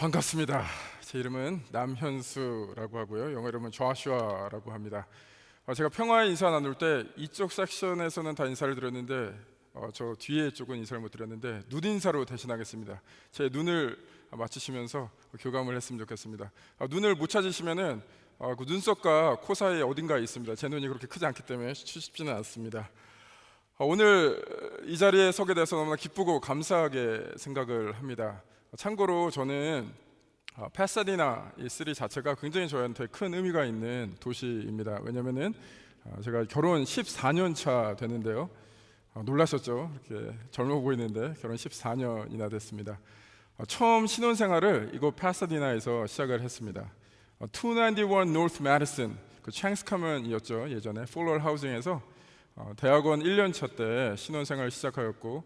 반갑습니다. 제 이름은 남현수라고 하고요. 영어 이름은 조슈아라고 합니다. 제가 평화의 인사 나눌 때 이쪽 섹션에서는 다 인사를 드렸는데 저 뒤에 쪽은 인사를 못 드렸는데 눈 인사로 대신하겠습니다. 제 눈을 맞추시면서 교감을 했으면 좋겠습니다. 눈을 못 찾으시면은 그 눈썹과 코 사이에 어딘가에 있습니다. 제 눈이 그렇게 크지 않기 때문에 쉽지는 않습니다. 오늘 이 자리에 서게 돼서 너무나 기쁘고 감사하게 생각을 합니다. 참고로 저는 파사디나 이 시리 자체가 굉장히 저한테 큰 의미가 있는 도시입니다. 왜냐면은 제가 결혼 14년 차 되는데요. 놀라셨죠? 이렇게 젊어 보이는데 결혼 14년이나 됐습니다. 처음 신혼생활을 이곳 파사디나에서 시작을 했습니다. 291 North Madison, 그 창스 커먼이었죠. 예전에 폴럴 하우징에서 대학원 1년 차 때 신혼생활을 시작하였고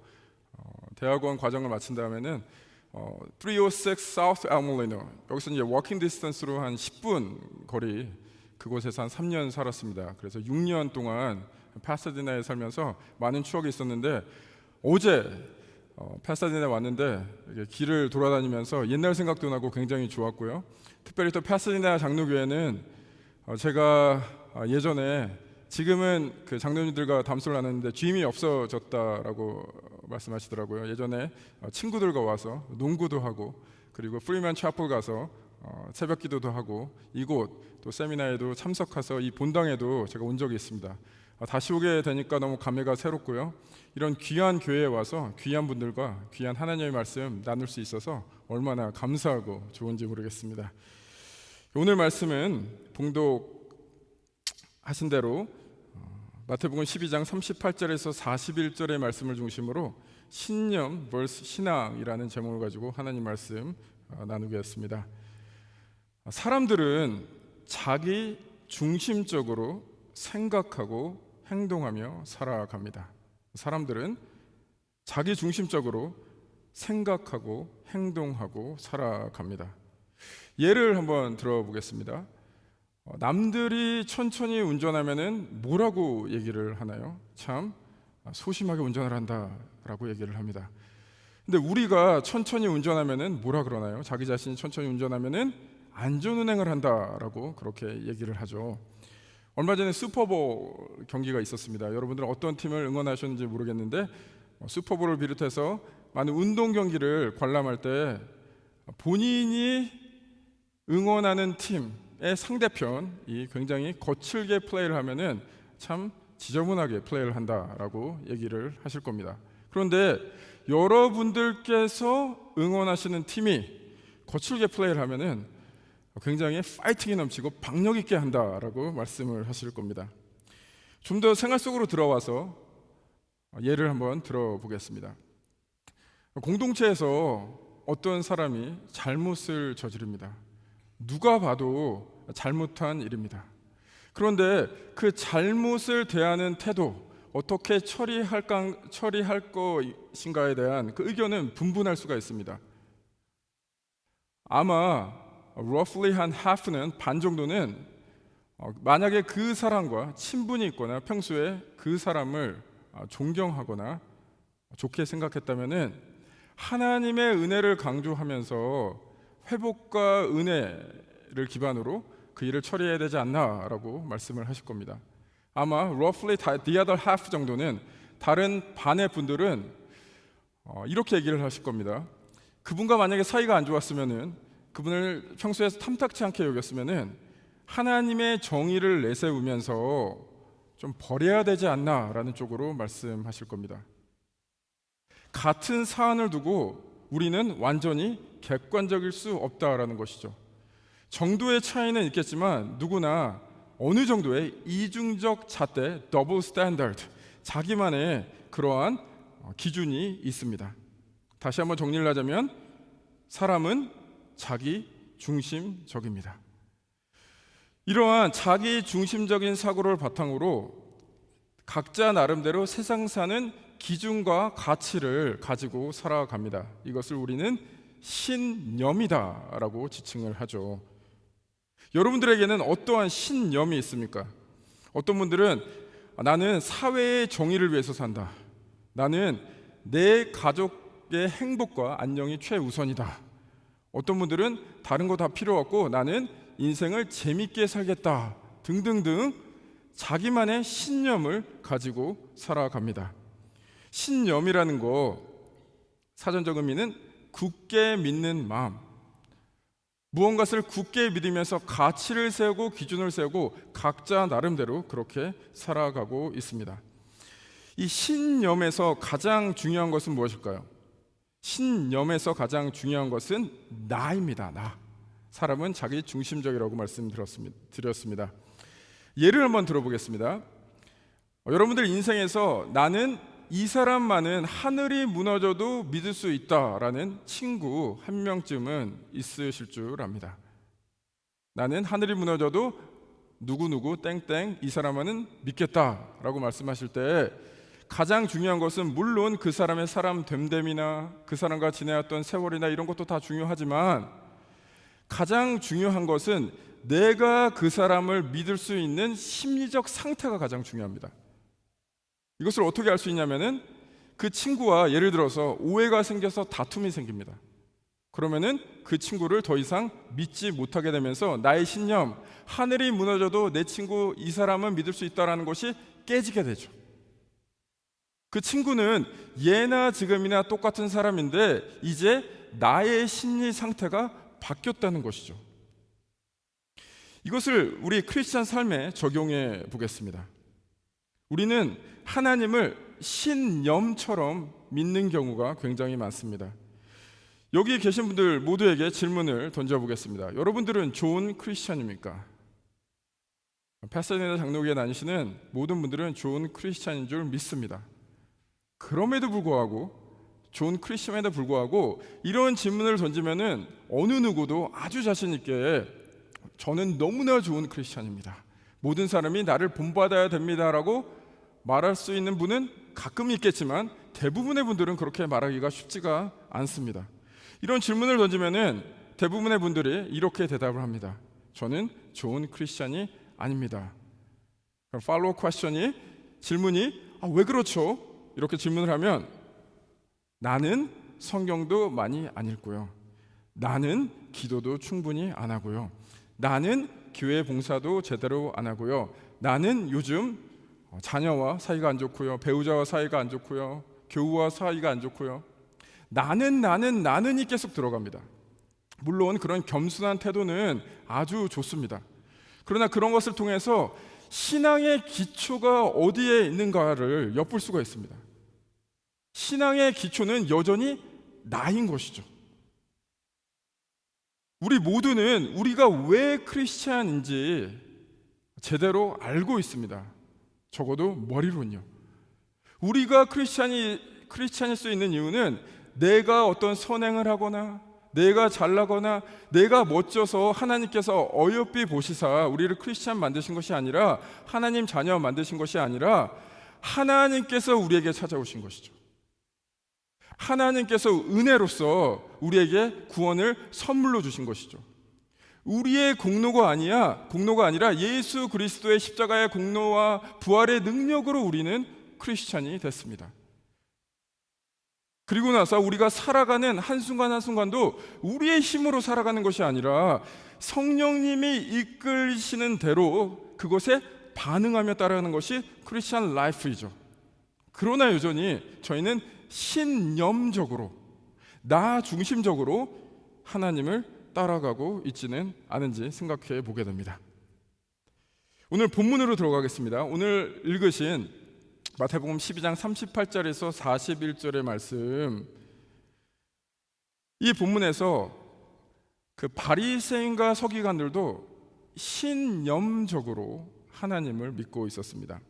대학원 과정을 마친 다음에는 306 South Almolino, 여기서 이제 워킹 디스턴스로 한 10분 거리, 그곳에서 한 3년 살았습니다. 그래서 6년 동안 파사디나에 살면서 많은 추억이 있었는데 어제 파사디나에 왔는데 길을 돌아다니면서 옛날 생각도 나고 굉장히 좋았고요. 특별히 또 파사디나 장로교회는 제가 예전에, 지금은 그 장로님들과 담소를 나눴는데 주임이 없어졌다라고 말씀하시더라고요. 예전에 친구들과 와서 농구도 하고, 그리고 프리맨 차플 가서 새벽 기도도 하고, 이곳 또 세미나에도 참석해서 이 본당에도 제가 온 적이 있습니다. 다시 오게 되니까 너무 감회가 새롭고요. 이런 귀한 교회에 와서 귀한 분들과 귀한 하나님의 말씀 나눌 수 있어서 얼마나 감사하고 좋은지 모르겠습니다. 오늘 말씀은 봉독하신 대로 마태복음 12장 38절에서 41절의 말씀을 중심으로 신념 vs 신앙이라는 제목을 가지고 하나님 말씀 나누겠습니다. 사람들은 자기 중심적으로 생각하고 행동하며 살아갑니다. 사람들은 자기 중심적으로 생각하고 행동하고 살아갑니다. 예를 한번 들어보겠습니다. 남들이 천천히 운전하면은 뭐라고 얘기를 하나요? 참 소심하게 운전을 한다라고 얘기를 합니다. 근데 우리가 천천히 운전하면은 뭐라 그러나요? 자기 자신이 천천히 운전하면은 안전운행을 한다라고 그렇게 얘기를 하죠. 얼마 전에 슈퍼볼 경기가 있었습니다. 여러분들은 어떤 팀을 응원하셨는지 모르겠는데 슈퍼볼을 비롯해서 많은 운동 경기를 관람할 때 본인이 응원하는 팀의 상대편이 굉장히 거칠게 플레이를 하면은 참 지저분하게 플레이를 한다라고 얘기를 하실 겁니다. 그런데 여러분들께서 응원하시는 팀이 거칠게 플레이를 하면은 굉장히 파이팅이 넘치고 박력 있게 한다라고 말씀을 하실 겁니다. 좀 더 생활 속으로 들어와서 예를 한번 들어보겠습니다. 공동체에서 어떤 사람이 잘못을 저지릅니다. 누가 봐도 잘못한 일입니다. 그런데 그 잘못을 대하는 태도, 어떻게 처리할 것인가에 대한 그 의견은 분분할 수가 있습니다. 아마 roughly 한 half는, 반 정도는 만약에 그 사람과 친분이 있거나 평소에 그 사람을 존경하거나 좋게 생각했다면은 하나님의 은혜를 강조하면서 회복과 은혜를 기반으로 그 일을 처리해야 되지 않나라고 말씀을 하실 겁니다. 아마 roughly the other half 정도는, 다른 반의 분들은 이렇게 얘기를 하실 겁니다. 그분과 만약에 사이가 안 좋았으면은, 그분을 평소에 탐탁치 않게 여겼으면은 하나님의 정의를 내세우면서 좀 버려야 되지 않나라는 쪽으로 말씀하실 겁니다. 같은 사안을 두고 우리는 완전히 객관적일 수 없다라는 것이죠. 정도의 차이는 있겠지만 누구나 어느 정도의 이중적 잣대, 더블 스탠다드, 자기만의 그러한 기준이 있습니다. 다시 한번 정리를 하자면 사람은 자기 중심적입니다. 이러한 자기 중심적인 사고를 바탕으로 각자 나름대로 세상 사는 기준과 가치를 가지고 살아갑니다. 이것을 우리는 신념이다라고 지칭을 하죠. 여러분들에게는 어떠한 신념이 있습니까? 어떤 분들은 나는 사회의 정의를 위해서 산다. 나는 내 가족의 행복과 안녕이 최우선이다. 어떤 분들은 다른 거 다 필요 없고 나는 인생을 재밌게 살겠다 등등등 자기만의 신념을 가지고 살아갑니다. 신념이라는 거 사전적 의미는 굳게 믿는 마음, 무언가를 굳게 믿으면서 가치를 세우고 기준을 세우고 각자 나름대로 그렇게 살아가고 있습니다. 이 신념에서 가장 중요한 것은 무엇일까요? 신념에서 가장 중요한 것은 나입니다. 나. 사람은 자기 중심적이라고 말씀드렸습니다. 예를 한번 들어보겠습니다. 여러분들 인생에서 나는 이 사람만은 하늘이 무너져도 믿을 수 있다라는 친구 한 명쯤은 있으실 줄 압니다. 나는 하늘이 무너져도 누구누구 땡땡 이 사람만은 믿겠다라고 말씀하실 때 가장 중요한 것은 물론 그 사람의 사람 됨됨이나 그 사람과 지내왔던 세월이나 이런 것도 다 중요하지만 가장 중요한 것은 내가 그 사람을 믿을 수 있는 심리적 상태가 가장 중요합니다. 이것을 어떻게 알 수 있냐면은 그 친구와 예를 들어서 오해가 생겨서 다툼이 생깁니다. 그러면은 그 친구를 더 이상 믿지 못하게 되면서 나의 신념, 하늘이 무너져도 내 친구 이 사람은 믿을 수 있다라는 것이 깨지게 되죠. 그 친구는 예나 지금이나 똑같은 사람인데 이제 나의 심리 상태가 바뀌었다는 것이죠. 이것을 우리 크리스찬 삶에 적용해 보겠습니다. 우리는 하나님을 신념처럼 믿는 경우가 굉장히 많습니다. 여기 계신 분들 모두에게 질문을 던져보겠습니다. 여러분들은 좋은 크리스찬입니까? 패사디나 장로교에 다니시는 모든 분들은 좋은 크리스찬인 줄 믿습니다. 그럼에도 불구하고 좋은 크리스찬에도 불구하고 이런 질문을 던지면은 어느 누구도 아주 자신 있게 저는 너무나 좋은 크리스찬입니다. 모든 사람이 나를 본받아야 됩니다라고 말할 수 있는 분은 가끔 있겠지만 대부분의 분들은 그렇게 말하기가 쉽지가 않습니다. 이런 질문을 던지면은 대부분의 분들이 이렇게 대답을 합니다. 저는 좋은 크리스찬이 아닙니다. 팔로우 퀘스천이 질문이 왜 그렇죠? 이렇게 질문을 하면 나는 성경도 많이 안 읽고요. 나는 기도도 충분히 안 하고요. 나는 교회 봉사도 제대로 안 하고요. 나는 요즘 자녀와 사이가 안 좋고요. 배우자와 사이가 안 좋고요. 교우와 사이가 안 좋고요. 나는이 계속 들어갑니다. 물론 그런 겸손한 태도는 아주 좋습니다. 그러나 그런 것을 통해서 신앙의 기초가 어디에 있는가를 엿볼 수가 있습니다. 신앙의 기초는 여전히 나인 것이죠. 우리 모두는 우리가 왜 크리스찬인지 제대로 알고 있습니다. 적어도 머리로는요. 우리가 크리스찬일 수 있는 이유는 내가 어떤 선행을 하거나 내가 잘나거나 내가 멋져서 하나님께서 어여삐 보시사 우리를 크리스찬 만드신 것이 아니라 하나님 자녀 만드신 것이 아니라 하나님께서 우리에게 찾아오신 것이죠. 하나님께서 은혜로서 우리에게 구원을 선물로 주신 것이죠. 우리의 공로가 아니라 예수 그리스도의 십자가의 공로와 부활의 능력으로 우리는 크리스찬이 됐습니다. 그리고 나서 우리가 살아가는 한순간 한순간도 우리의 힘으로 살아가는 것이 아니라 성령님이 이끌시는 대로 그것에 반응하며 따라가는 것이 크리스찬 라이프이죠. 그러나 여전히 저희는 신념적으로 나 중심적으로 하나님을 따라가고 있지는 않은지 생각해 보게 됩니다. 오늘 본문으로 들어가겠습니다. 오늘 읽으신 마태복음 12장 38절에서 41절의 말씀, 이 본문에서 그 바리새인과 서기관들도 신념적으로 하나님을 믿고 있었습니다.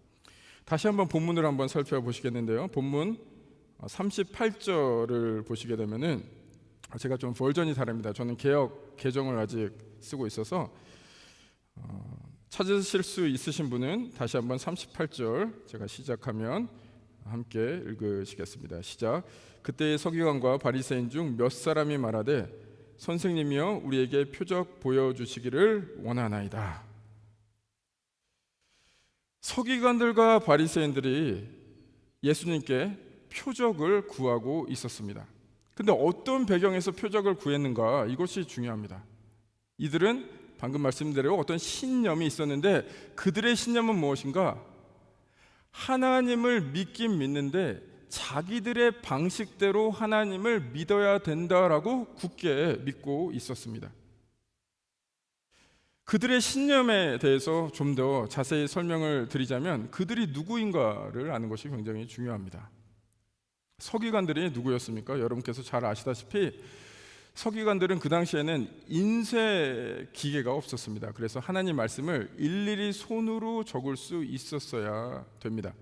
다시 한번 본문을 한번 살펴보시겠는데요. 본문 38절을 보시게 되면은 제가 좀 버전이 다릅니다. 저는 개역 개정을 아직 쓰고 있어서 찾으실 수 있으신 분은 다시 한번 38절 제가 시작하면 함께 읽으시겠습니다. 시작. 그때의 서기관과 바리새인 중 몇 사람이 말하되 선생님이여 우리에게 표적 보여주시기를 원하나이다. 서기관들과 바리새인들이 예수님께 표적을 구하고 있었습니다. 근데 어떤 배경에서 표적을 구했는가, 이것이 중요합니다. 이들은 방금 말씀드린 어떤 신념이 있었는데 그들의 신념은 무엇인가? 하나님을 믿긴 믿는데 자기들의 방식대로 하나님을 믿어야 된다라고 굳게 믿고 있었습니다. 그들의 신념에 대해서 좀 더 자세히 설명을 드리자면 그들이 누구인가를 아는 것이 굉장히 중요합니다. 서기관들이 누구였습니까? 여러분께서 잘 아시다시피 서기관들은 그 당시에는 인쇄 기계가 없었습니다. 그래서 하나님 말씀을 일일이 손으로 적을 수 있었어야 됩니다.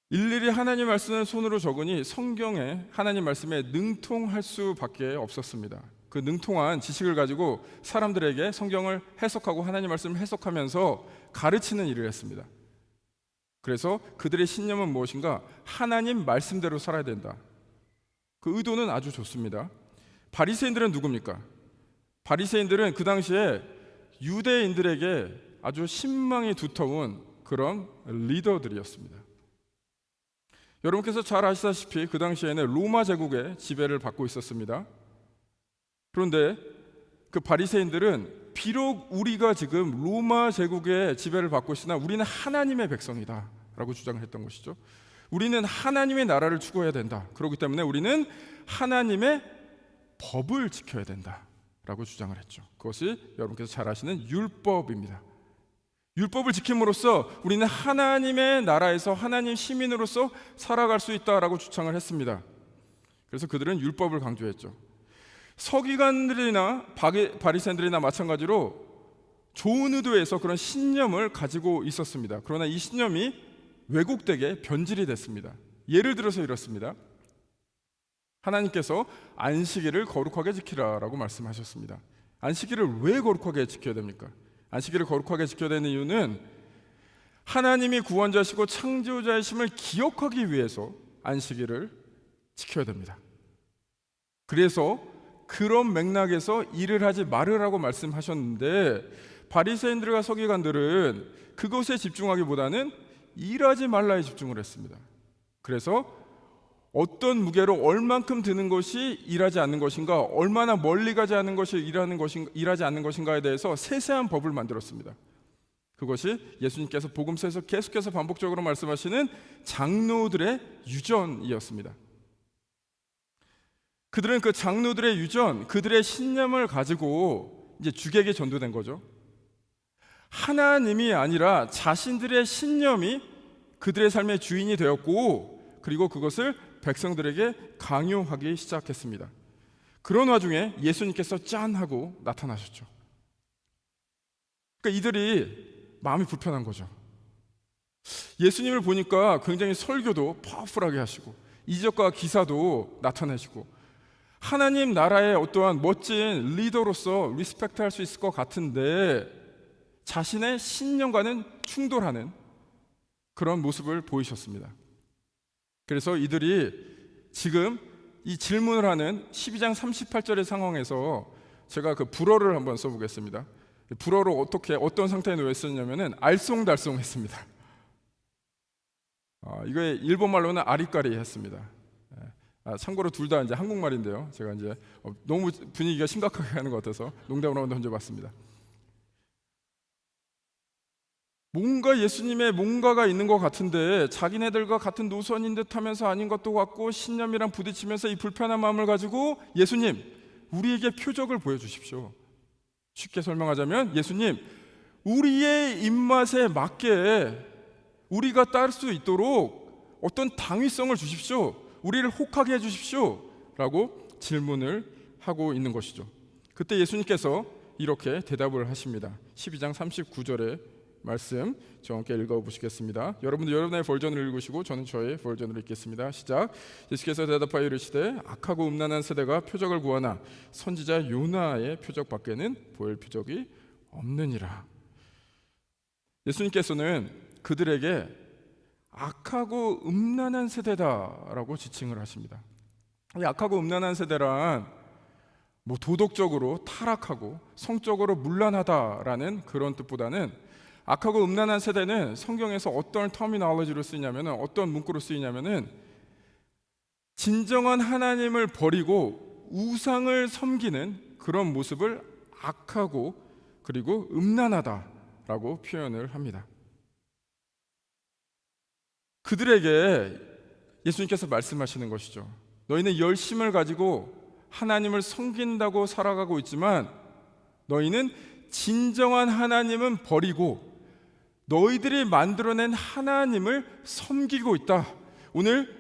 일일이 하나님 말씀을 손으로 적으니 성경에 하나님 말씀에 능통할 수밖에 없었습니다. 그 능통한 지식을 가지고 사람들에게 성경을 해석하고 하나님 말씀을 해석하면서 가르치는 일을 했습니다. 그래서 그들의 신념은 무엇인가? 하나님 말씀대로 살아야 된다. 그 의도는 아주 좋습니다. 바리새인들은 누굽니까? 바리새인들은 그 당시에 유대인들에게 아주 신망이 두터운 그런 리더들이었습니다. 여러분께서 잘 아시다시피 그 당시에는 로마 제국의 지배를 받고 있었습니다. 그런데 그 바리새인들은 비록 우리가 지금 로마 제국의 지배를 받고 있으나 우리는 하나님의 백성이다 라고 주장을 했던 것이죠. 우리는 하나님의 나라를 추구해야 된다. 그렇기 때문에 우리는 하나님의 법을 지켜야 된다 라고 주장을 했죠. 그것이 여러분께서 잘 아시는 율법입니다. 율법을 지킴으로써 우리는 하나님의 나라에서 하나님 시민으로서 살아갈 수 있다라고 주장을 했습니다. 그래서 그들은 율법을 강조했죠. 서기관들이나 바리새인들이나 마찬가지로 좋은 의도에서 그런 신념을 가지고 있었습니다. 그러나 이 신념이 왜곡되게 변질이 됐습니다. 예를 들어서 이렇습니다. 하나님께서 안식일을 거룩하게 지키라라고 말씀하셨습니다. 안식일을 왜 거룩하게 지켜야 됩니까? 안식일을 거룩하게 지켜야 되는 이유는 하나님이 구원자시고 창조자이심을 기억하기 위해서 안식일을 지켜야 됩니다. 그래서 그런 맥락에서 일을 하지 말으라고 말씀하셨는데 바리새인들과 서기관들은 그것에 집중하기보다는 일하지 말라에 집중을 했습니다. 그래서 어떤 무게로 얼만큼 드는 것이 일하지 않는 것인가, 얼마나 멀리 가지 않는 것이 일하지 않는 것인가에 대해서 세세한 법을 만들었습니다. 그것이 예수님께서 복음서에서 계속해서 반복적으로 말씀하시는 장로들의 유전이었습니다. 그들은 그 장로들의 유전, 그들의 신념을 가지고 이제 주객에 전도된 거죠. 하나님이 아니라 자신들의 신념이 그들의 삶의 주인이 되었고, 그리고 그것을 백성들에게 강요하기 시작했습니다. 그런 와중에 예수님께서 짠 하고 나타나셨죠. 그러니까 이들이 마음이 불편한 거죠. 예수님을 보니까 굉장히 설교도 파워풀하게 하시고 이적과 기사도 나타내시고 하나님 나라의 어떠한 멋진 리더로서 리스펙트할 수 있을 것 같은데 자신의 신념과는 충돌하는 그런 모습을 보이셨습니다. 그래서 이들이 지금 이 질문을 하는 12장 38절의 상황에서 제가 그 불어를 한번 써보겠습니다. 불어로 어떤 상태에 놓여 있었냐면은 알쏭달쏭했습니다. 이게 일본말로는 아리까리 했습니다. 참고로 둘 다 이제 한국말인데요. 제가 이제 너무 분위기가 심각하게 하는 것 같아서 농담으로 한번 던져봤습니다. 뭔가 예수님의 뭔가가 있는 것 같은데 자기네들과 같은 노선인 듯 하면서 아닌 것도 같고 신념이랑 부딪히면서 이 불편한 마음을 가지고 예수님, 우리에게 표적을 보여주십시오. 쉽게 설명하자면 예수님, 우리의 입맛에 맞게 우리가 따를 수 있도록 어떤 당위성을 주십시오. 우리를 혹하게 해주십시오 라고 질문을 하고 있는 것이죠. 그때 예수님께서 이렇게 대답을 하십니다. 12장 39절에 말씀 저와 함께 읽어보시겠습니다. 여러분들 여러분의 버전을 읽으시고 저는 저의 버전으로 읽겠습니다. 시작. 예수께서 대답하여 이르시되 악하고 음란한 세대가 표적을 구하나 선지자 요나의 표적 밖에는 보일 표적이 없느니라. 예수님께서는 그들에게 악하고 음란한 세대다라고 지칭을 하십니다. 이 악하고 음란한 세대란 도덕적으로 타락하고 성적으로 문란하다라는 그런 뜻보다는 악하고 음란한 세대는 성경에서 어떤 터미놀로지로 쓰이냐면은 어떤 문구로 쓰이냐면은 진정한 하나님을 버리고 우상을 섬기는 그런 모습을 악하고 그리고 음란하다라고 표현을 합니다. 그들에게 예수님께서 말씀하시는 것이죠. 너희는 열심을 가지고 하나님을 섬긴다고 살아가고 있지만 너희는 진정한 하나님은 버리고 너희들이 만들어낸 하나님을 섬기고 있다. 오늘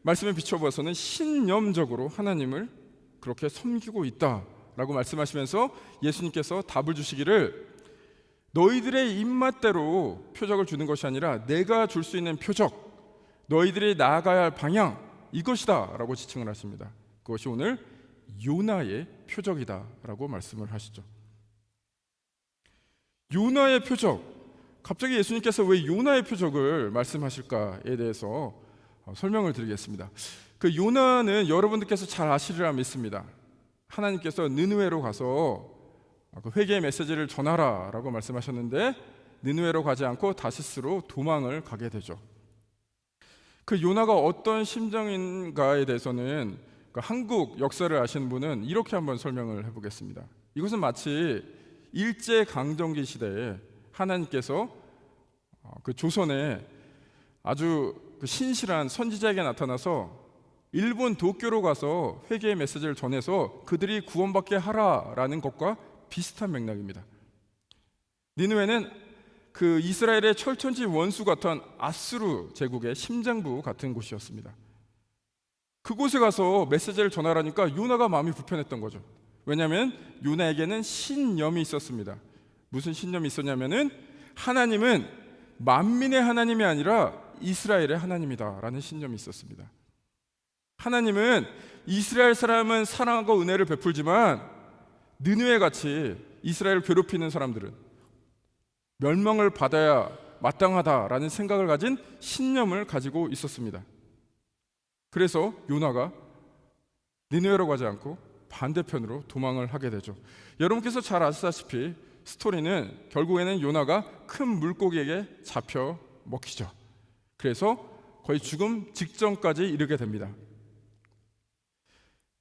말씀에 비춰봐서는 신념적으로 하나님을 그렇게 섬기고 있다라고 말씀하시면서 예수님께서 답을 주시기를 너희들의 입맛대로 표적을 주는 것이 아니라 내가 줄 수 있는 표적, 너희들이 나아가야 할 방향 이것이다 라고 지칭을 하십니다. 그것이 오늘 요나의 표적이다 라고 말씀을 하시죠. 요나의 표적, 갑자기 예수님께서 왜 요나의 표적을 말씀하실까에 대해서 설명을 드리겠습니다. 그 요나는 여러분들께서 잘 아시리라 믿습니다. 하나님께서 느느웨로 가서 그 회개의 메시지를 전하라 라고 말씀하셨는데 느느웨로 가지 않고 다시스로 도망을 가게 되죠. 그 요나가 어떤 심정인가에 대해서는 그 한국 역사를 아시는 분은 이렇게 한번 설명을 해보겠습니다. 이것은 마치 일제강점기 시대에 하나님께서 그 조선에 아주 그 신실한 선지자에게 나타나서 일본 도쿄로 가서 회개의 메시지를 전해서 그들이 구원받게 하라라는 것과 비슷한 맥락입니다. 니느웨는 그 이스라엘의 철천지 원수 같은 아수르 제국의 심장부 같은 곳이었습니다. 그곳에 가서 메시지를 전하라니까 요나가 마음이 불편했던 거죠. 왜냐하면 요나에게는 신념이 있었습니다. 무슨 신념이 있었냐면은 하나님은 만민의 하나님이 아니라 이스라엘의 하나님이다라는 신념이 있었습니다. 하나님은 이스라엘 사람은 사랑하고 은혜를 베풀지만 느느웨 같이 이스라엘을 괴롭히는 사람들은 멸망을 받아야 마땅하다라는 생각을 가진 신념을 가지고 있었습니다. 그래서 요나가 니느웨로 가지 않고 반대편으로 도망을 하게 되죠. 여러분께서 잘 아시다시피 스토리는 결국에는 요나가 큰 물고기에게 잡혀 먹히죠. 그래서 거의 죽음 직전까지 이르게 됩니다.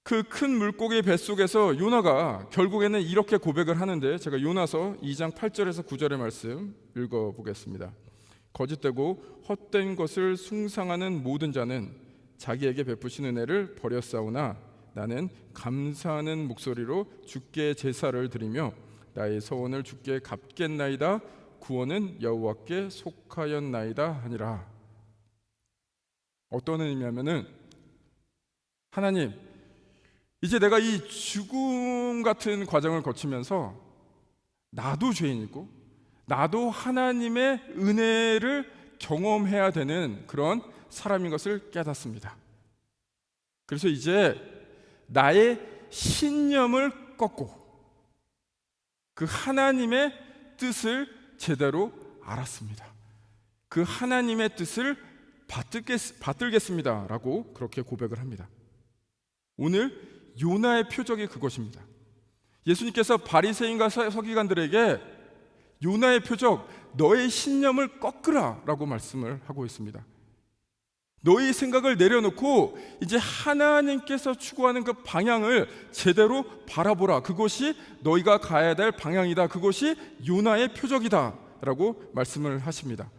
그 큰 물고기 뱃속에서 요나가 결국에는 이렇게 고백을 하는데 제가 요나서 2장 8절에서 9절의 말씀 읽어보겠습니다. 거짓되고 헛된 것을 숭상하는 모든 자는 자기에게 베푸신 은혜를 버렸사오나 나는 감사하는 목소리로 주께 제사를 드리며 나의 서원을 주께 갚겠나이다. 구원은 여호와께 속하였나이다 하니라. 어떤 의미냐면은 하나님, 이제 내가 이 죽음 같은 과정을 거치면서 나도 죄인이고 나도 하나님의 은혜를 경험해야 되는 그런 사람인 것을 깨닫습니다. 그래서 이제 나의 신념을 꺾고 그 하나님의 뜻을 제대로 알았습니다. 그 하나님의 뜻을 받들겠습니다 라고 그렇게 고백을 합니다. 오늘 요나의 표적이 그것입니다. 예수님께서 바리새인과 서기관들에게 요나의 표적, 너의 신념을 꺾으라 라고 말씀을 하고 있습니다. 너의 생각을 내려놓고 이제 하나님께서 추구하는 그 방향을 제대로 바라보라. 그것이 너희가 가야 될 방향이다. 그것이 요나의 표적이다 라고 말씀을 하십니다.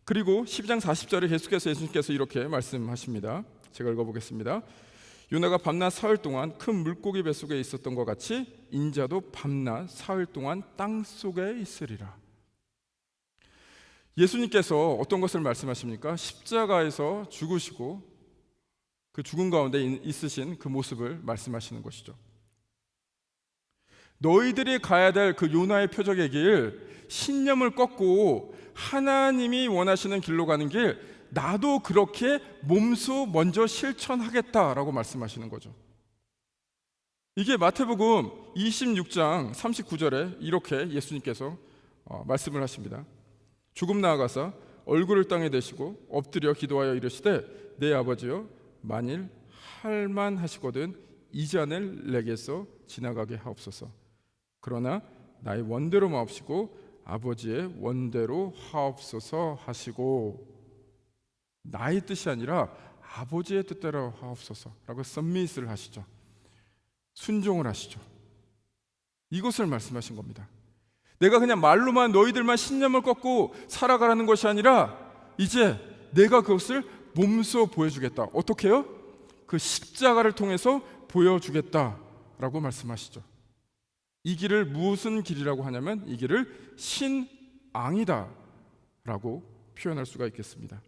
그리고 12장 40절에 계속해서 예수님께서 이렇게 말씀하십니다. 제가 읽어보겠습니다. 요나가 밤낮 사흘 동안 큰 물고기 뱃속에 있었던 것 같이 인자도 밤낮 사흘 동안 땅속에 있으리라. 예수님께서 어떤 것을 말씀하십니까? 십자가에서 죽으시고 그 죽음 가운데 있으신 그 모습을 말씀하시는 것이죠. 너희들이 가야 될 그 요나의 표적의 길, 신념을 꺾고 하나님이 원하시는 길로 가는 길, 나도 그렇게 몸소 먼저 실천하겠다라고 말씀하시는 거죠. 이게 마태복음 26장 39절에 이렇게 예수님께서 말씀을 하십니다. 조금 나아가사 얼굴을 땅에 대시고 엎드려 기도하여 이르시되 내 아버지여 만일 할만하시거든 이 잔을 내게서 지나가게 하옵소서. 그러나 나의 원대로 마옵시고 아버지의 원대로 하옵소서 하시고 나의 뜻이 아니라 아버지의 뜻대로 하옵소서라고 submit을 하시죠. 순종을 하시죠. 이것을 말씀하신 겁니다. 내가 그냥 말로만 너희들만 신념을 꺾고 살아가라는 것이 아니라 이제 내가 그것을 몸소 보여주겠다. 어떻게 해요? 그 십자가를 통해서 보여주겠다라고 말씀하시죠. 이 길을 무슨 길이라고 하냐면 이 길을 신앙이다 라고 표현할 수가 있겠습니다.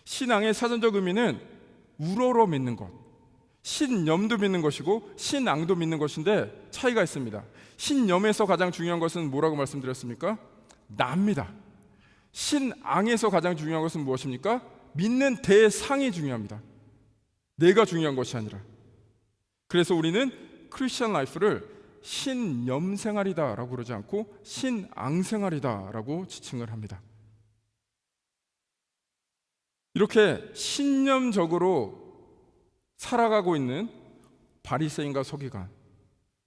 신앙의 사전적 의미는 우러러 믿는 것, 신념도 믿는 것이고 신앙도 믿는 것인데 차이가 있습니다. 신념에서 가장 중요한 것은 뭐라고 말씀드렸습니까? 나입니다. 신앙에서 가장 중요한 것은 무엇입니까? 믿는 대상이 중요합니다. 내가 중요한 것이 아니라. 그래서 우리는 크리스천 라이프를 신념생활이다라고 그러지 않고 신앙생활이다라고 지칭을 합니다. 이렇게 신념적으로 살아가고 있는 바리새인과 서기관,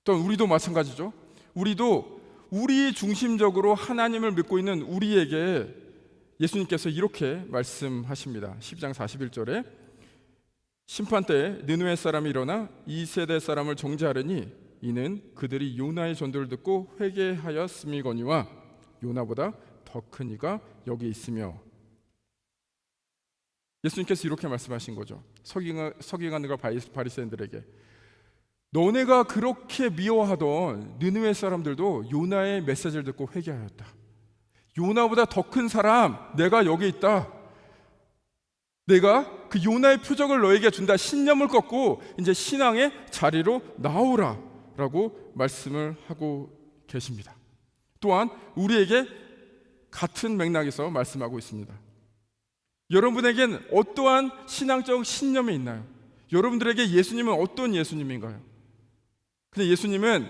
또한 우리도 마찬가지죠. 우리도 우리 중심적으로 하나님을 믿고 있는 우리에게 예수님께서 이렇게 말씀하십니다. 12장 41절에 심판 때에 느느웨 사람이 일어나 이 세대 사람을 정죄하려니 이는 그들이 요나의 전도를 듣고 회개하였음이거니와 요나보다 더 큰 이가 여기 있으며. 예수님께서 이렇게 말씀하신 거죠. 서기관들과 바리새인들에게 너네가 그렇게 미워하던 느느웨 사람들도 요나의 메시지를 듣고 회개하였다. 요나보다 더 큰 사람 내가 여기 있다. 내가 그 요나의 표적을 너에게 준다. 신념을 꺾고 이제 신앙의 자리로 나오라 라고 말씀을 하고 계십니다. 또한 우리에게 같은 맥락에서 말씀하고 있습니다. 여러분에겐 어떠한 신앙적 신념이 있나요? 여러분들에게 예수님은 어떤 예수님인가요? 근데 예수님은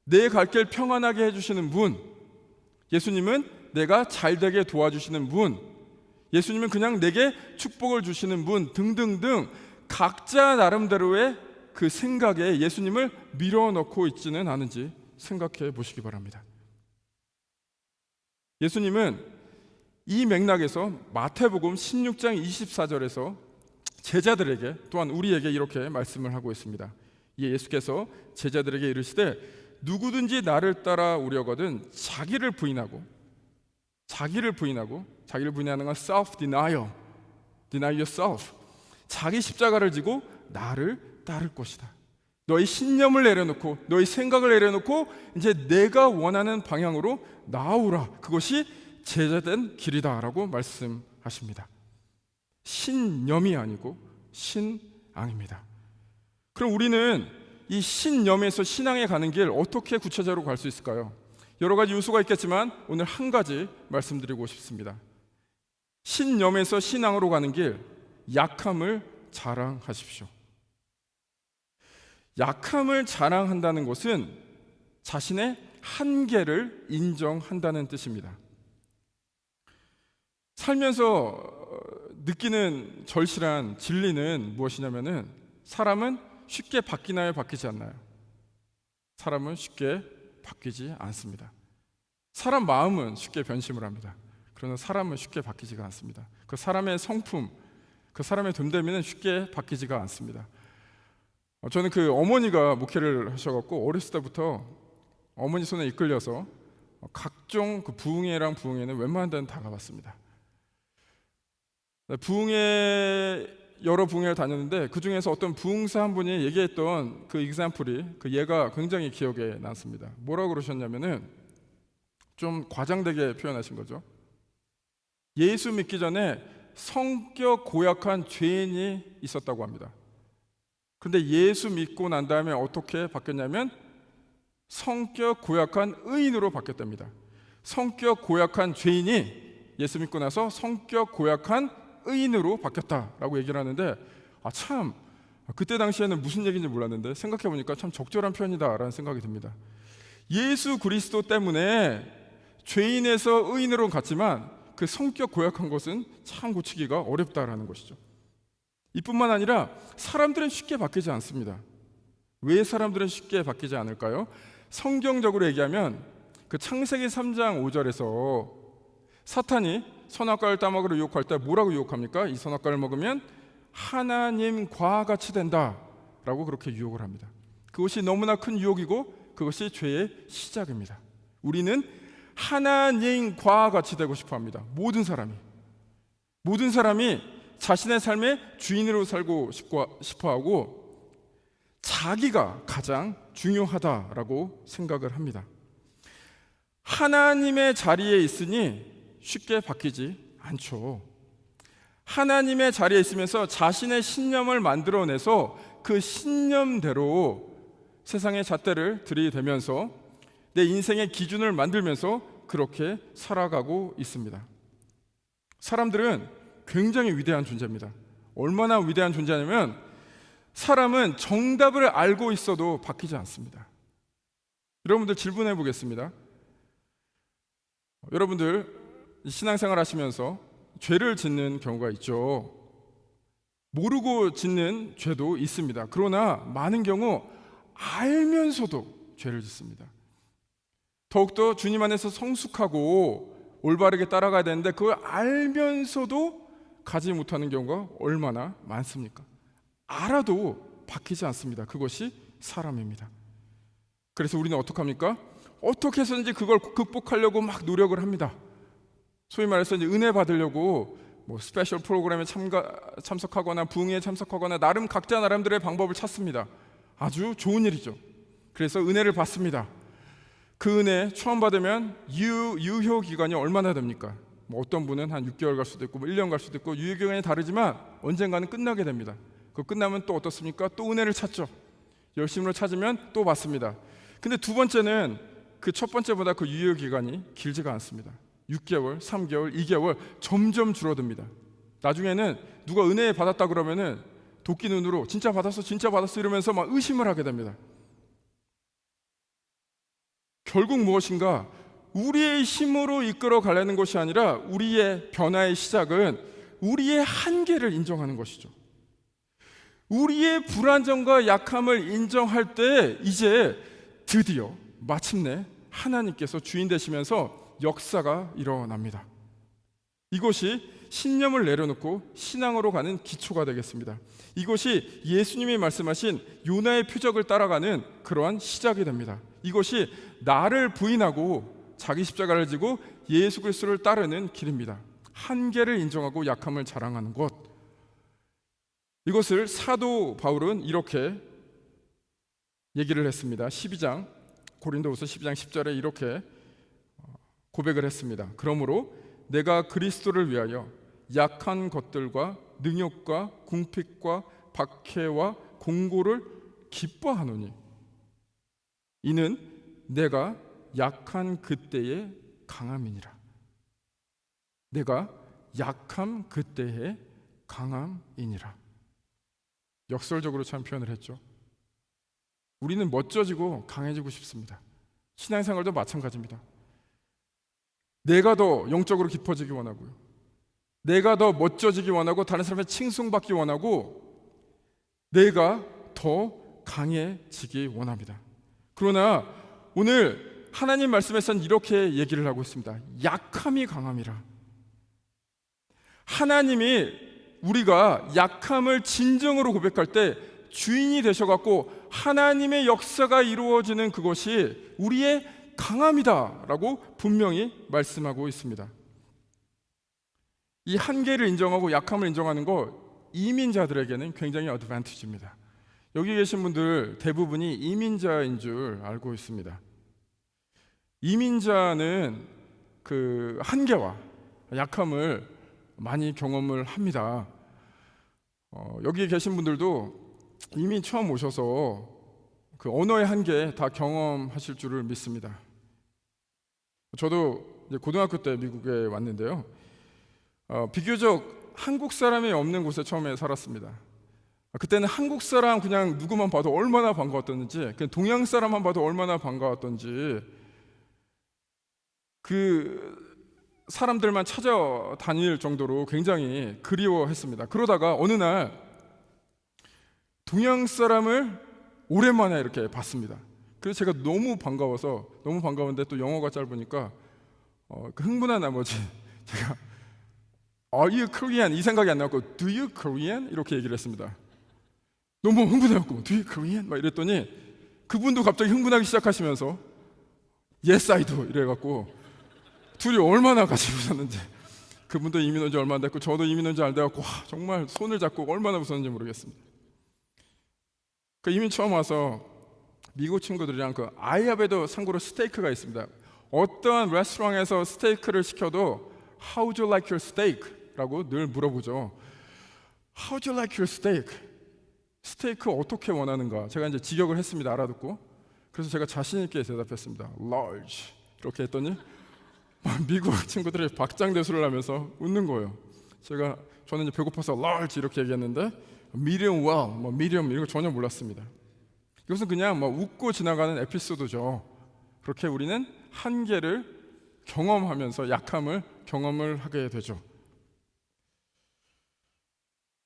내 갈 길 평안하게 해주시는 분, 예수님은 내가 잘되게 도와주시는 분, 예수님은 그냥 내게 축복을 주시는 분 등등등 각자 나름대로의 그 생각에 예수님을 밀어넣고 있지는 않은지 생각해 보시기 바랍니다. 예수님은 이 맥락에서 마태복음 16장 24절에서 제자들에게 또한 우리에게 이렇게 말씀을 하고 있습니다. 이에 예수께서 제자들에게 이르시되 누구든지 나를 따라오려거든 자기를 부인하는 건 self-denial, deny yourself, 자기 십자가를 지고 나를 따를 것이다. 너희 신념을 내려놓고 너희 생각을 내려놓고 이제 내가 원하는 방향으로 나오라. 그것이 제자된 길이다라고 말씀하십니다. 신념이 아니고 신앙입니다. 그럼 우리는 이 신념에서 신앙에 가는 길 어떻게 구체적으로 갈 수 있을까요? 여러 가지 요소가 있겠지만 오늘 한 가지 말씀드리고 싶습니다. 신념에서 신앙으로 가는 길, 약함을 자랑하십시오. 약함을 자랑한다는 것은 자신의 한계를 인정한다는 뜻입니다. 살면서 느끼는 절실한 진리는 무엇이냐면은 사람은 쉽게 바뀌나요? 바뀌지 않나요? 사람은 쉽게 바뀌지 않습니다. 사람 마음은 쉽게 변심을 합니다. 그러나 사람은 쉽게 바뀌지가 않습니다. 그 사람의 성품, 그 사람의 됨됨이는 쉽게 바뀌지가 않습니다. 저는 그 어머니가 목회를 하셔갖고 어렸을 때부터 어머니 손에 이끌려서 각종 그 부흥회랑 부흥회는 웬만한 데는 다 가봤습니다. 부흥회 여러 부흥회를 다녔는데 그 중에서 어떤 부흥사 한 분이 얘기했던 그 example이 그 예가 굉장히 기억에 남습니다. 뭐라고 그러셨냐면은 좀 과장되게 표현하신 거죠. 예수 믿기 전에 성격 고약한 죄인이 있었다고 합니다. 근데 예수 믿고 난 다음에 어떻게 바뀌었냐면 성격 고약한 의인으로 바뀌었답니다. 성격 고약한 죄인이 예수 믿고 나서 성격 고약한 의인으로 바뀌었다라고 얘기를 하는데 참 그때 당시에는 무슨 얘기인지 몰랐는데 생각해보니까 참 적절한 표현이다라는 생각이 듭니다. 예수 그리스도 때문에 죄인에서 의인으로 갔지만 그 성격 고약한 것은 참 고치기가 어렵다라는 것이죠. 이뿐만 아니라 사람들은 쉽게 바뀌지 않습니다. 왜 사람들은 쉽게 바뀌지 않을까요? 성경적으로 얘기하면 그 창세기 3장 5절에서 사탄이 선악과를 따먹으러 유혹할 때 뭐라고 유혹합니까? 이 선악과를 먹으면 하나님과 같이 된다라고 그렇게 유혹을 합니다. 그것이 너무나 큰 유혹이고 그것이 죄의 시작입니다. 우리는 하나님과 같이 되고 싶어 합니다. 모든 사람이 자신의 삶의 주인으로 살고 싶어 하고 자기가 가장 중요하다라고 생각을 합니다. 하나님의 자리에 있으니 쉽게 바뀌지 않죠. 하나님의 자리에 있으면서 자신의 신념을 만들어내서 그 신념대로 세상의 잣대를 들이대면서 내 인생의 기준을 만들면서 그렇게 살아가고 있습니다. 사람들은 굉장히 위대한 존재입니다. 얼마나 위대한 존재냐면 사람은 정답을 알고 있어도 바뀌지 않습니다. 여러분들 질문해 보겠습니다. 여러분들 신앙생활 하시면서 죄를 짓는 경우가 있죠. 모르고 짓는 죄도 있습니다. 그러나 많은 경우 알면서도 죄를 짓습니다. 더욱더 주님 안에서 성숙하고 올바르게 따라가야 되는데 그걸 알면서도 가지 못하는 경우가 얼마나 많습니까? 알아도 바뀌지 않습니다. 그것이 사람입니다. 그래서 우리는 어떡합니까? 어떻게 해서든지 그걸 극복하려고 막 노력을 합니다. 소위 말해서 이제 은혜 받으려고 뭐 스페셜 프로그램에 참석하거나 부흥회에 참석하거나 나름 각자 나름대로의 방법을 찾습니다. 아주 좋은 일이죠. 그래서 은혜를 받습니다. 그 은혜 처음 받으면 유효 기간이 얼마나 됩니까? 뭐 어떤 분은 한 6개월 갈 수도 있고 뭐 1년 갈 수도 있고 유효 기간이 다르지만 언젠가는 끝나게 됩니다. 그 끝나면 또 어떻습니까? 또 은혜를 찾죠. 열심으로 찾으면 또 받습니다. 근데 두 번째는 그 첫 번째보다 그 유효 기간이 길지가 않습니다. 6개월, 3개월, 2개월 점점 줄어듭니다. 나중에는 누가 은혜 받았다 그러면은 도끼 눈으로 진짜 받았어 이러면서 막 의심을 하게 됩니다. 결국 무엇인가 우리의 힘으로 이끌어 가려는 것이 아니라 우리의 변화의 시작은 우리의 한계를 인정하는 것이죠. 우리의 불완전과 약함을 인정할 때 이제 드디어 마침내 하나님께서 주인 되시면서 역사가 일어납니다. 이것이 신념을 내려놓고 신앙으로 가는 기초가 되겠습니다. 이것이 예수님이 말씀하신 요나의 표적을 따라가는 그러한 시작이 됩니다. 이것이 나를 부인하고 자기 십자가를 지고 예수 그리스도를 따르는 길입니다. 한계를 인정하고 약함을 자랑하는 것. 이것을 사도 바울은 이렇게 얘기를 했습니다. 고린도후서 12장 10절에 이렇게 고백을 했습니다. 그러므로 내가 그리스도를 위하여 약한 것들과 능욕과 궁핍과 박해와 공고를 기뻐하노니 이는 내가 약한 그때의 강함이니라. 내가 약함 그때의 강함이니라. 역설적으로 참 표현을 했죠. 우리는 멋져지고 강해지고 싶습니다. 신앙생활도 마찬가지입니다. 내가 더 영적으로 깊어지기 원하고요. 내가 더 멋져지기 원하고 다른 사람의 칭송받기 원하고 내가 더 강해지기 원합니다. 그러나 오늘 하나님 말씀에서는 이렇게 얘기를 하고 있습니다. 약함이 강함이라. 하나님이 우리가 약함을 진정으로 고백할 때 주인이 되셔갖고 하나님의 역사가 이루어지는 그것이 우리의 강함이다라고 분명히 말씀하고 있습니다. 이 한계를 인정하고 약함을 인정하는 거 이민자들에게는 굉장히 어드밴티지입니다. 여기 계신 분들 대부분이 이민자인 줄 알고 있습니다. 이민자는 그 한계와 약함을 많이 경험을 합니다. 여기 계신 분들도 이미 처음 오셔서 그 언어의 한계 다 경험하실 줄을 믿습니다. 저도 이제 고등학교 때 미국에 왔는데요. 비교적 한국 사람이 없는 곳에 처음에 살았습니다. 그때는 한국 사람 그냥 누구만 봐도 얼마나 반가웠던지, 그냥 동양 사람만 봐도 얼마나 반가웠던지 그 사람들만 찾아다닐 정도로 굉장히 그리워했습니다. 그러다가 어느 날 동양 사람을 오랜만에 이렇게 봤습니다. 그래서 제가 너무 반가운데 또 영어가 짧으니까 그 흥분한 나머지 제가 Are you Korean? 이 생각이 안 나고 Do you Korean? 이렇게 얘기를 했습니다. 너무 흥분해갖고 Do you Korean? 막 이랬더니 그분도 갑자기 흥분하기 시작하시면서 Yes, I do 이래갖고 둘이 얼마나 같이 웃었는지, 그분도 이민 온 지 얼마 안 됐고 저도 이민 온 지 안 돼갖고 정말 손을 잡고 얼마나 웃었는지 모르겠습니다. 그 이민 처음 와서 미국 친구들이랑 그 아이합에도 참고로 스테이크가 있습니다. 어떤 레스토랑에서 스테이크를 시켜도 How do you like your steak? 라고 늘 물어보죠. How do you like your steak? 스테이크 어떻게 원하는가? 제가 이제 직역을 했습니다. 알아듣고. 그래서 제가 자신 있게 대답했습니다. Large. 이렇게 했더니 미국 친구들이 박장대소를 하면서 웃는 거예요. 저는 이제 배고파서 large 이렇게 얘기했는데 medium well, medium 이런 거 전혀 몰랐습니다. 이것은 그냥 웃고 지나가는 에피소드죠. 그렇게 우리는 한계를 경험하면서 약함을 경험을 하게 되죠.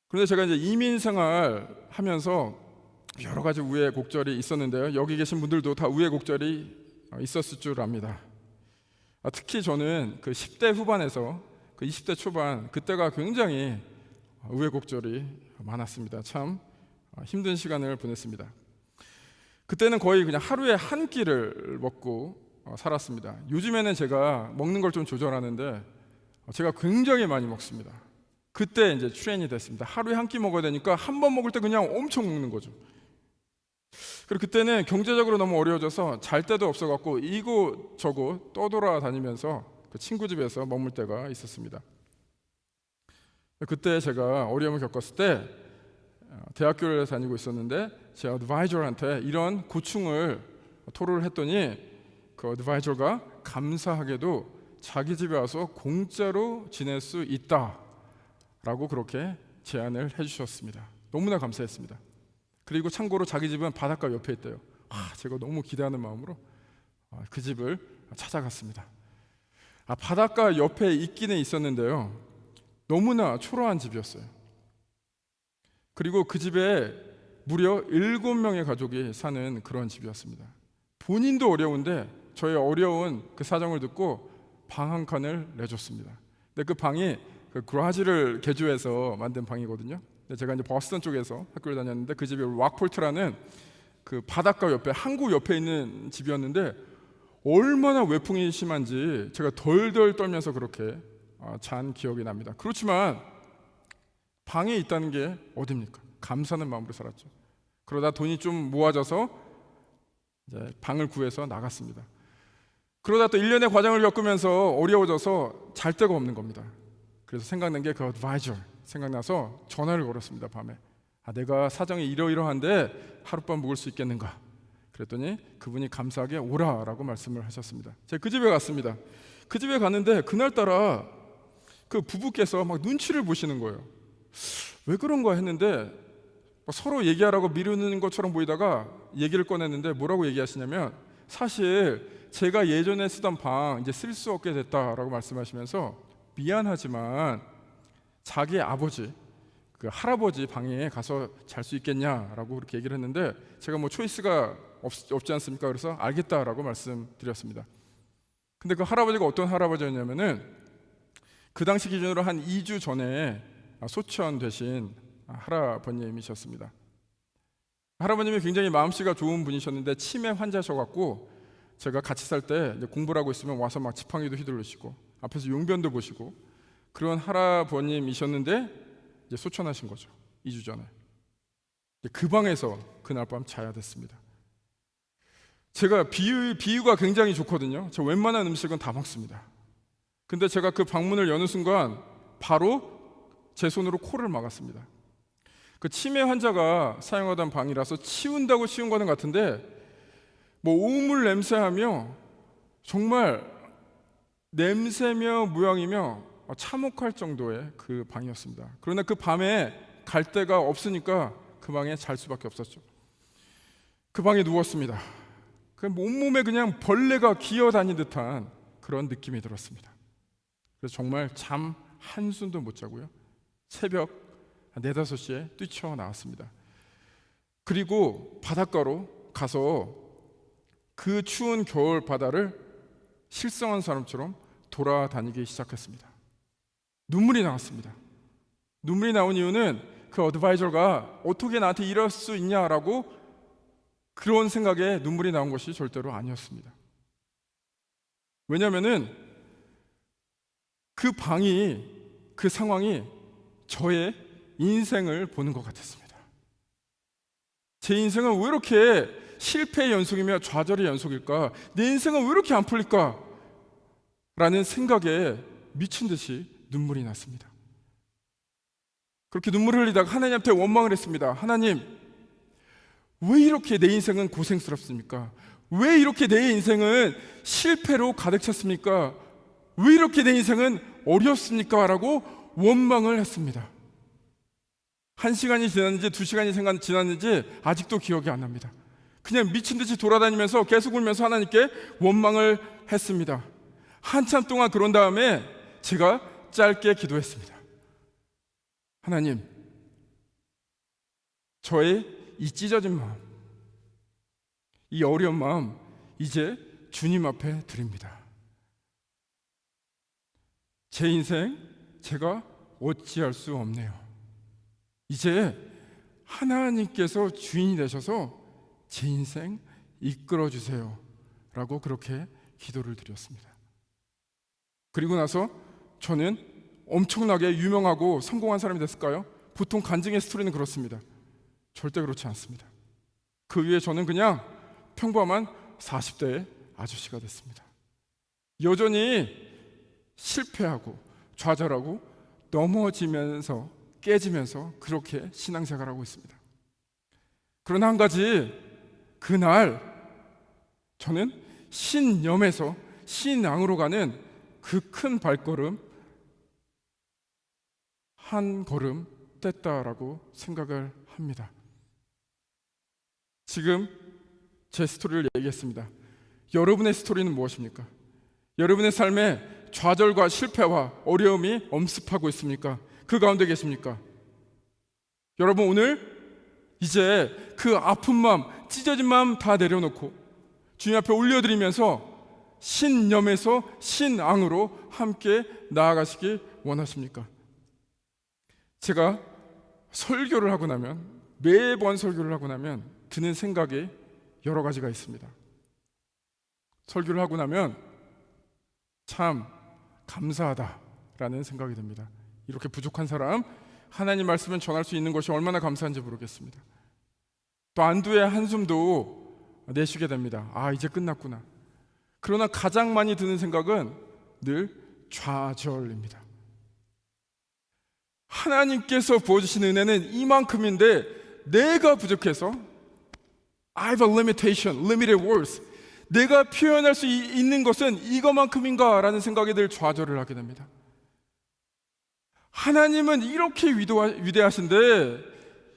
그런데 제가 이제 이민 생활 하면서 여러 가지 우여곡절이 있었는데요. 여기 계신 분들도 다 우여곡절이 있었을 줄 압니다. 특히 저는 그 10대 후반에서 그 20대 초반, 그때가 굉장히 우여곡절이 많았습니다. 참 힘든 시간을 보냈습니다. 그때는 거의 그냥 하루에 한 끼를 먹고 살았습니다. 요즘에는 제가 먹는 걸 좀 조절하는데 제가 굉장히 많이 먹습니다. 그때 이제 트레인이 됐습니다. 하루에 한 끼 먹어야 되니까 한 번 먹을 때 그냥 엄청 먹는 거죠. 그리고 그때는 경제적으로 너무 어려워져서 잘 데도 없어갖고 이곳저곳 떠돌아다니면서 그 친구 집에서 머물 때가 있었습니다. 그때 제가 어려움을 겪었을 때 대학교를 다니고 있었는데 제 어드바이저한테 이런 고충을 토로를 했더니 그 어드바이저가 감사하게도 자기 집에 와서 공짜로 지낼 수 있다라고 그렇게 제안을 해주셨습니다. 너무나 감사했습니다. 그리고 참고로 자기 집은 바닷가 옆에 있대요. 제가 너무 기대하는 마음으로 그 집을 찾아갔습니다. 바닷가 옆에 있기는 있었는데요, 너무나 초라한 집이었어요. 그리고 그 집에 무려 7명의 가족이 사는 그런 집이었습니다. 본인도 어려운데 저의 어려운 그 사정을 듣고 방 한 칸을 내줬습니다. 근데 그 방이 그 그라지를 개조해서 만든 방이거든요. 근데 제가 이제 버스턴 쪽에서 학교를 다녔는데 그 집이 락폴트라는 그 바닷가 옆에, 항구 옆에 있는 집이었는데 얼마나 외풍이 심한지 제가 덜덜 떨면서 그렇게 잔 기억이 납니다. 그렇지만 방에 있다는 게 어딥니까? 감사하는 마음으로 살았죠. 그러다 돈이 좀 모아져서 이제 방을 구해서 나갔습니다. 그러다 또 1년의 과정을 겪으면서 어려워져서 잘 데가 없는 겁니다. 그래서 생각난 게 그 어드바이저 생각나서 전화를 걸었습니다. 밤에 내가 사정이 이러이러한데 하룻밤 묵을 수 있겠는가? 그랬더니 그분이 감사하게 오라라고 말씀을 하셨습니다. 제가 그 집에 갔습니다. 그 집에 갔는데 그날따라 그 부부께서 막 눈치를 보시는 거예요. 왜 그런가 했는데 서로 얘기하라고 미루는 것처럼 보이다가 얘기를 꺼냈는데 뭐라고 얘기하시냐면, 사실 제가 예전에 쓰던 방 이제 쓸 수 없게 됐다라고 말씀하시면서 미안하지만 자기 아버지, 그 할아버지 방에 가서 잘 수 있겠냐라고 그렇게 얘기를 했는데 제가 초이스가 없지 않습니까? 그래서 알겠다라고 말씀드렸습니다. 근데 그 할아버지가 어떤 할아버지였냐면은 그 당시 기준으로 한 2주 전에 소천되신 할아버님이셨습니다. 할아버님이 굉장히 마음씨가 좋은 분이셨는데 치매 환자셔갖고 제가 같이 살 때 공부를 하고 있으면 와서 막 지팡이도 휘둘르시고 앞에서 용변도 보시고 그런 할아버님이셨는데 이제 소천하신 거죠. 2주 전에. 그 방에서 그날 밤 자야 됐습니다. 제가 비유가 굉장히 좋거든요. 제가 웬만한 음식은 다 먹습니다. 근데 제가 그 방문을 여는 순간 바로 제 손으로 코를 막았습니다. 그 치매 환자가 사용하던 방이라서 치운다고 치운 거는 같은데 우물 냄새하며 정말 냄새며 모양이며 참혹할 정도의 그 방이었습니다. 그러나 그 밤에 갈 데가 없으니까 그 방에 잘 수밖에 없었죠. 그 방에 누웠습니다. 그 온몸에 그냥 벌레가 기어다닌 듯한 그런 느낌이 들었습니다. 그래서 정말 잠 한숨도 못 자고요, 새벽 4-5시에 뛰쳐나왔습니다. 그리고 바닷가로 가서 그 추운 겨울 바다를 실성한 사람처럼 돌아다니기 시작했습니다. 눈물이 나왔습니다. 눈물이 나온 이유는 그 어드바이저가 어떻게 나한테 이럴 수 있냐라고 그런 생각에 눈물이 나온 것이 절대로 아니었습니다. 왜냐하면은 그 방이, 그 상황이 저의 인생을 보는 것 같았습니다. 제 인생은 왜 이렇게 실패의 연속이며 좌절의 연속일까? 내 인생은 왜 이렇게 안 풀릴까? 라는 생각에 미친 듯이 눈물이 났습니다. 그렇게 눈물을 흘리다가 하나님한테 원망을 했습니다. 하나님, 왜 이렇게 내 인생은 고생스럽습니까? 왜 이렇게 내 인생은 실패로 가득 찼습니까? 왜 이렇게 내 인생은 어렵습니까? 라고 원망을 했습니다. 1시간이 지났는지 2시간이 지났는지 아직도 기억이 안 납니다. 그냥 미친 듯이 돌아다니면서 계속 울면서 하나님께 원망을 했습니다. 한참 동안 그런 다음에 제가 짧게 기도했습니다. 하나님, 저의 이 찢어진 마음, 이 어려운 마음 이제 주님 앞에 드립니다. 제 인생 제가 어찌할 수 없네요. 이제 하나님께서 주인이 되셔서 제 인생 이끌어 주세요 라고 그렇게 기도를 드렸습니다. 그리고 나서 저는 엄청나게 유명하고 성공한 사람이 됐을까요? 보통 간증의 스토리는 그렇습니다. 절대 그렇지 않습니다. 그 위에 저는 그냥 평범한 40대의 아저씨가 됐습니다. 여전히 실패하고 좌절하고 넘어지면서 깨지면서 그렇게 신앙생활을 하고 있습니다. 그러나 한 가지, 그날 저는 신념에서 신앙으로 가는 그 큰 발걸음 한 걸음 뗐다라고 생각을 합니다. 지금 제 스토리를 얘기했습니다. 여러분의 스토리는 무엇입니까? 여러분의 삶에 좌절과 실패와 어려움이 엄습하고 있습니까? 그 가운데 계십니까? 여러분, 오늘 이제 그 아픈 마음, 찢어진 마음 다 내려놓고 주님 앞에 올려드리면서 신념에서 신앙으로 함께 나아가시기 원하십니까? 제가 설교를 하고 나면, 매번 설교를 하고 나면 드는 생각이 여러 가지가 있습니다. 설교를 하고 나면 참 감사하다라는 생각이 듭니다. 이렇게 부족한 사람, 하나님 말씀을 전할 수 있는 것이 얼마나 감사한지 모르겠습니다. 또 안도의 한숨도 내쉬게 됩니다. 아, 이제 끝났구나. 그러나 가장 많이 드는 생각은 늘 좌절입니다. 하나님께서 부어주신 은혜는 이만큼인데 내가 부족해서 I have a limitation, limited words. 내가 표현할 수 있는 것은 이것만큼인가? 라는 생각에 늘 좌절을 하게 됩니다. 하나님은 이렇게 위대하신데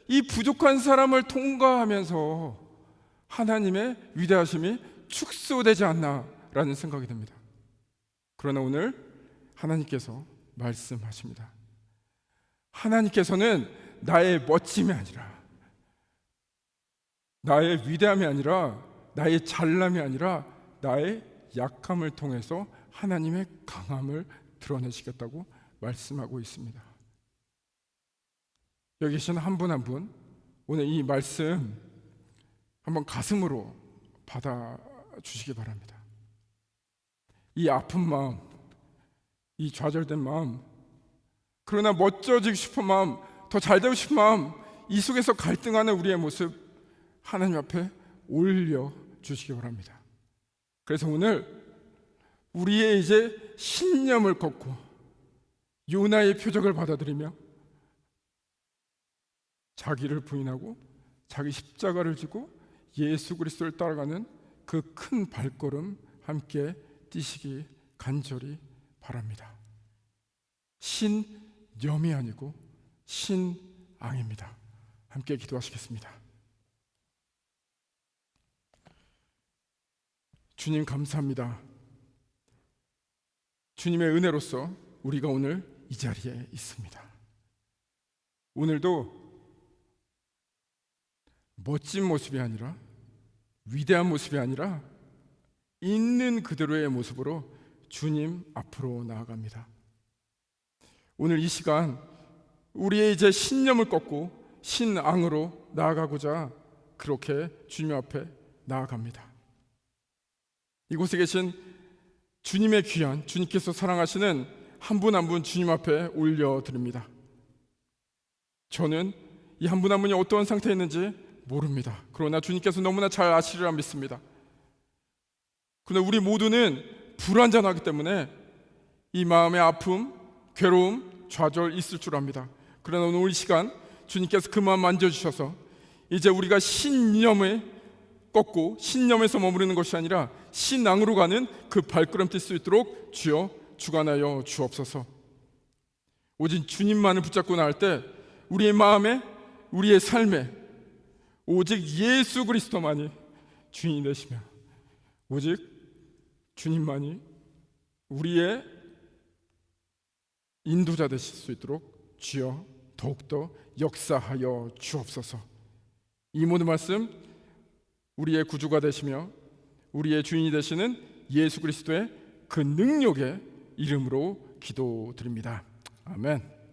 이 부족한 사람을 통과하면서 하나님의 위대하심이 축소되지 않나라는 생각이 듭니다. 그러나 오늘 하나님께서 말씀하십니다. 하나님께서는 나의 멋짐이 아니라, 나의 위대함이 아니라, 나의 잘남이 아니라 나의 약함을 통해서 하나님의 강함을 드러내시겠다고 말씀하고 있습니다. 여기 계신 한 분 한 분, 오늘 이 말씀 한번 가슴으로 받아주시기 바랍니다. 이 아픈 마음, 이 좌절된 마음, 그러나 멋져지고 싶은 마음, 더 잘되고 싶은 마음, 이 속에서 갈등하는 우리의 모습 하나님 앞에 올려주시기 바랍니다. 그래서 오늘 우리의 이제 신념을 걷고 요나의 표적을 받아들이며 자기를 부인하고 자기 십자가를 지고 예수 그리스도를 따라가는 그 큰 발걸음 함께 뛰시기 간절히 바랍니다. 신념이 아니고 신앙입니다. 함께 기도하시겠습니다. 주님, 감사합니다. 주님의 은혜로서 우리가 오늘 이 자리에 있습니다. 오늘도 멋진 모습이 아니라, 위대한 모습이 아니라 있는 그대로의 모습으로 주님 앞으로 나아갑니다. 오늘 이 시간 우리의 이제 신념을 꺾고 신앙으로 나아가고자 그렇게 주님 앞에 나아갑니다. 이곳에 계신 주님의 귀한, 주님께서 사랑하시는 한 분 한 분 주님 앞에 올려드립니다. 저는 이 한 분 한 분이 어떤 상태에 있는지 모릅니다. 그러나 주님께서 너무나 잘 아시리라 믿습니다. 그러나 우리 모두는 불완전하기 때문에 이 마음의 아픔, 괴로움, 좌절 있을 줄 압니다. 그러나 오늘 이 시간 주님께서 그 마음 만져주셔서 이제 우리가 신념을 꺾고 신념에서 머무르는 것이 아니라 신앙으로 가는 그 발걸음 뛸 수 있도록 주여 주관하여 주옵소서. 오직 주님만을 붙잡고 나갈 때 우리의 마음에, 우리의 삶에 오직 예수 그리스도만이 주인이 되시며 오직 주님만이 우리의 인도자 되실 수 있도록 주여 더욱더 역사하여 주옵소서. 이 모든 말씀 우리의 구주가 되시며 우리의 주인이 되시는 예수 그리스도의 그 능력의 이름으로 기도드립니다. 아멘.